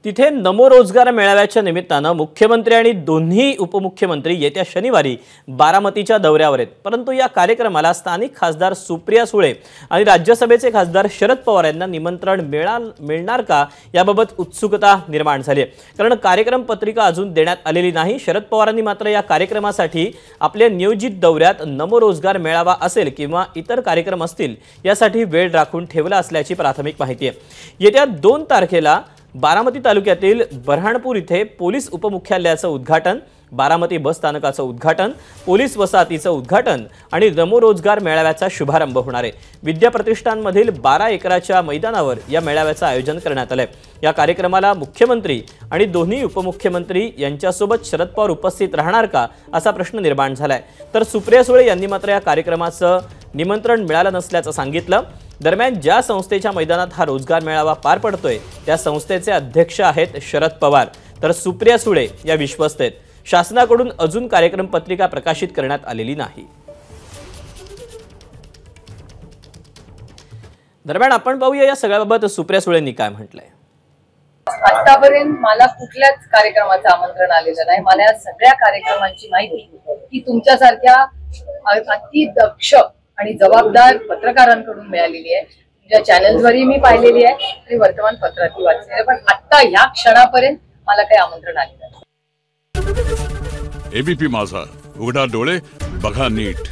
तिथे नमो रोजगार मेळाव्याच्या निमित्तानं मुख्यमंत्री आणि दोन्ही उपमुख्यमंत्री येत्या शनिवारी बारामतीच्या दौऱ्यावर आहेत। परंतु या कार्यक्रमाला स्थानिक खासदार सुप्रिया सुळे आणि राज्यसभेचे खासदार शरद पवार यांना निमंत्रण मिळणार का याबाबत उत्सुकता निर्माण झाली आहे। कारण कार्यक्रम पत्रिका अजून देण्यात आलेली नाही। शरद पवारांनी मात्र या कार्यक्रमासाठी आपल्या नियोजित दौऱ्यात नमो रोजगार मेळावा असेल किंवा इतर कार्यक्रम असतील यासाठी वेळ राखून ठेवला असल्याची प्राथमिक माहिती आहे। येत्या 2 तारखेला बारामती तालुक्यातील बऱ्हाणपूर इथे पोलीस उपमुख्यालयाचं उद्घाटन, बारामती बस स्थानकाचं उद्घाटन, पोलीस वसाहतीचं उद्घाटन आणि नमो रोजगार मेळाव्याचा शुभारंभ होणार आहे। विद्या प्रतिष्ठानमधील 12 एकराच्या मैदानावर या मेळाव्याचं आयोजन करण्यात आलंय। या कार्यक्रमाला मुख्यमंत्री आणि दोन्ही उपमुख्यमंत्री यांच्यासोबत शरद पवार उपस्थित राहणार का असा प्रश्न निर्माण झालाय। तर सुप्रिया सुळे यांनी मात्र या कार्यक्रमाचं निमंत्रण मिळालं नसल्याचं सांगितलं। दरम्यान ज्या संस्थेच्या मैदानात हा रोजगार मेळावा पार पडतोय त्या संस्थेचे अध्यक्ष आहेत शरद पवार, तर सुप्रिया सुळे या विश्वस्त आहेत। शासनाकडून अजून कार्यक्रम पत्रिका प्रकाशित करण्यात आलेली नाही। दरम्यान आपण पाहूया या सगळ्याबाबत सुप्रिया सुळेंनी काय म्हटलंय। आतापर्यंत मला कुठल्याच कार्यक्रमाचं आमंत्रण आलेलं नाही। मला या सगळ्या कार्यक्रमांची माहिती ही तुमच्यासारख्या अति दक्ष आणि जबाबदार पत्रकारांकडून मिळालेली आहे। ज्या चॅनल्सवरही मी पाहिलेली आहे आणि वर्तमानपत्रातही वाचलेली आहे, पण आता ह्या क्षणापर्यंत मला काही आमंत्रण आलेलं नाही। एबीपी माझा, उघडा डोळे बघा नीट।